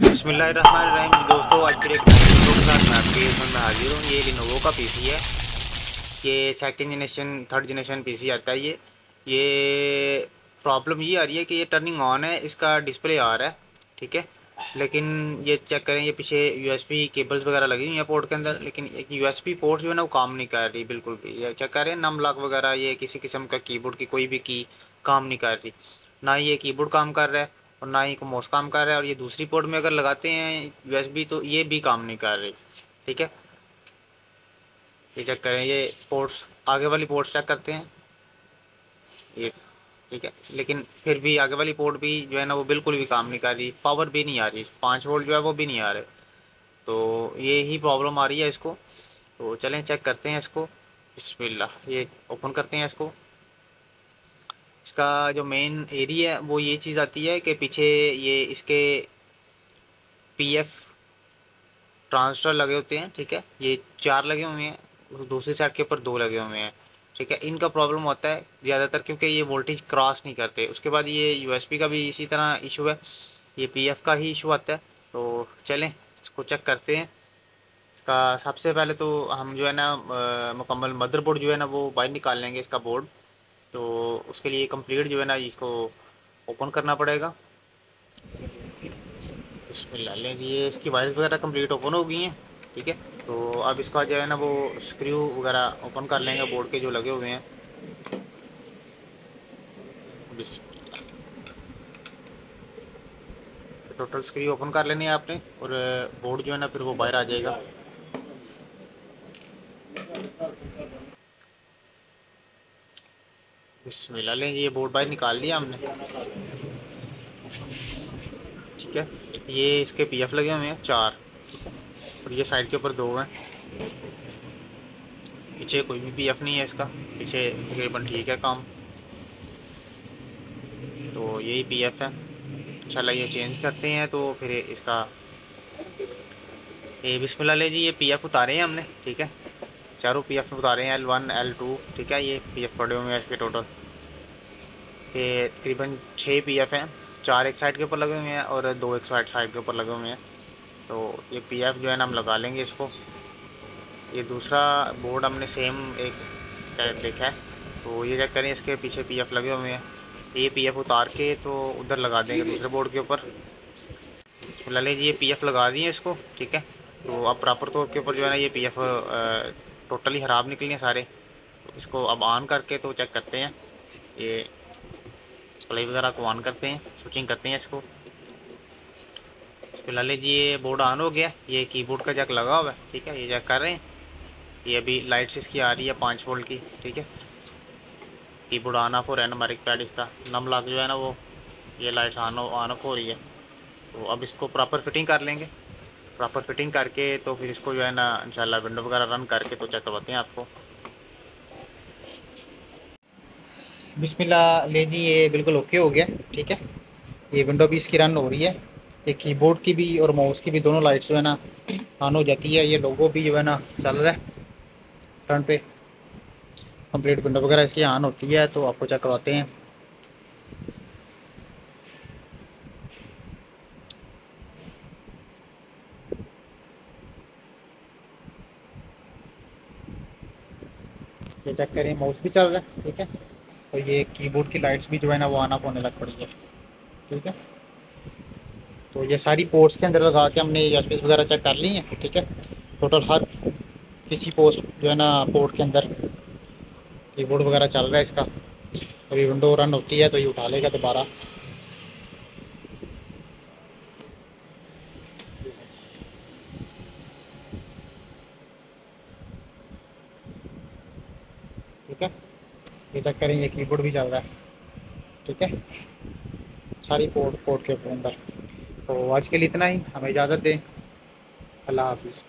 बिस्मिल्लाहिर्रहमानिर्रहीम दोस्तों, आज फिर एक वीडियो के साथ मैं आपके सामने हाजिर हूँ। ये लिनोवो का पीसी है। ये second generation third generation PC आता है। ये प्रॉब्लम ये आ रही है कि ये टर्निंग ऑन है, इसका डिस्प्ले आ रहा है, ठीक है। लेकिन ये चेक करें, ये पीछे यूएसबी केबल्स वगैरह लगी हुई हैं पोर्ट के अंदर, लेकिन एक यूएसबी पोर्ट जो है ना वो काम नहीं कर रही बिल्कुल भी। ये चेक करें, नम लॉक वगैरह, ये किसी किस्म का कीबोर्ड की कोई भी की काम नहीं कर रही। ना ये कीबोर्ड काम कर रहा है और ना ही माउस काम कर रहा है। और ये दूसरी पोर्ट में अगर लगाते हैं यूएसबी तो ये भी काम नहीं कर रही, ठीक है। ये चेक करें, ये पोर्ट्स आगे वाली पोर्ट्स चेक करते हैं ये, ठीक है। लेकिन फिर भी आगे वाली पोर्ट भी जो है ना वो बिल्कुल भी काम नहीं कर रही, पावर भी नहीं आ रही, 5 वोल्ट जो है वो भी नहीं आ रहे। तो ये ही प्रॉब्लम आ रही है इसको। तो चलें चेक करते हैं इसको। बिस्मिल्लाह, ये ओपन करते हैं इसको। इसका जो मेन एरिया है वो ये चीज़ आती है कि पीछे ये इसके पीएफ ट्रांसफर लगे होते हैं, ठीक है। ये 4 लगे हुए हैं, दूसरी साइड के ऊपर 2 लगे हुए हैं, ठीक है। इनका प्रॉब्लम होता है ज़्यादातर क्योंकि ये वोल्टेज क्रॉस नहीं करते। उसके बाद ये यूएसबी का भी इसी तरह इशू है, ये पीएफ का ही इशू आता है। तो चलें इसको चेक करते हैं। इसका सबसे पहले तो हम जो है ना मुकम्मल मदरबोर्ड जो है ना वो बाहर निकाल लेंगे, इसका बोर्ड। तो उसके लिए कंप्लीट जो है ना इसको ओपन करना पड़ेगा। बिस्मिल्लाह, लें जी, ये इसकी वायर्स वगैरह कंप्लीट ओपन हो गई हैं, ठीक है। तो अब इसका जो है ना वो स्क्रू वगैरह ओपन कर लेंगे बोर्ड के जो लगे हुए हैं। बिस्मिल्लाह, टोटल स्क्रू ओपन कर लेनी है आपने और बोर्ड जो है ना फिर वो बाहर आ जाएगा। बिस्मिल्लाह, लें जी, ये बोर्ड बाहर निकाल लिया हमने, ठीक है। ये इसके पीएफ लगे हुए हैं 4 और ये साइड के ऊपर 2 हैं। पीछे कोई भी पीएफ नहीं है इसका, पीछे तकरीबन ठीक है काम। तो यही पीएफ है। इंशाल्लाह ये चेंज करते हैं तो फिर इसका ये बिस्मिल्लाह, ले जी, ये पीएफ उतारे हैं हमने, ठीक है। चारों पीएफ उतारे हैं, L1 L2, ठीक है। ये पीएफ पड़े हुए हैं इसके टोटल, इसके तकरीबन 6 पीएफ हैं। 4 एक साइड के ऊपर लगे हुए हैं और 2 एक साइड के ऊपर लगे हुए हैं। तो ये पीएफ जो है ना हम लगा लेंगे इसको। ये दूसरा बोर्ड हमने सेम एक देखा है, तो ये चेक करें, इसके पीछे पीएफ लगे हुए हैं। ये पीएफ उतार के तो उधर लगा देंगे दूसरे बोर्ड के ऊपर। फिलहाल ये पीएफ लगा दिए इसको, ठीक है। तो अब प्रॉपर तौर के ऊपर जो है ना ये पीएफ टोटली ख़राब निकले सारे। तो इसको अब ऑन करके तो चेक करते हैं, ये डिस्प्ले वगैरह को ऑन करते हैं, स्विचिंग करते हैं इसको। फिलहाल जी ये बोर्ड ऑन हो गया, ये कीबोर्ड का जैक लगा हुआ है, ठीक है। ये चेक कर रहे हैं, ये अभी लाइट्स इसकी आ रही है 5 वोल्ट की, ठीक है। कीबोर्ड ऑन ऑफ हो रहा है, नंबरिक पैड इसका नम लॉक जो है ना वो ये लाइट्स ऑन ऑफ हो रही है। तो अब इसको प्रॉपर फिटिंग कर लेंगे। प्रॉपर फिटिंग करके तो फिर इसको जो है ना इंशाल्लाह विंडो वगैरह रन करके तो चेक करवाते हैं आपको। बिस्मिल्लाह, ले जी, ये बिल्कुल ओके हो गया, ठीक है। ये विंडो भी इसकी रन हो रही है, ये कीबोर्ड की भी और माउस की भी दोनों लाइट्स जो है ना ऑन हो जाती है। ये लोगो भी जो है ना चल रहा है फ्रंट पे, कंप्लीट विंडो वगैरह इसकी ऑन होती है। तो आपको चेक करवाते हैं। ये चेक करें, माउस भी चल रहा है, ठीक है। और ये कीबोर्ड की लाइट्स भी जो है ना वो ऑन ऑफ होने लग पड़ी है, ठीक है। तो ये सारी पोर्ट्स के अंदर लगा के हमने यूएसबी वगैरह चेक कर ली हैं, ठीक है। टोटल हर किसी पोस्ट जो है ना पोर्ट के अंदर कीबोर्ड वगैरह चल रहा है इसका। अभी विंडो रन होती है तो ये उठा लेगा दोबारा। ठीक है, ये चेक करें, ये कीबोर्ड भी चल रहा है, ठीक है। सारी पोर्ट के अंदर। तो आज के लिए इतना ही, हमें इजाज़त दें। अल्लाह हाफिज़।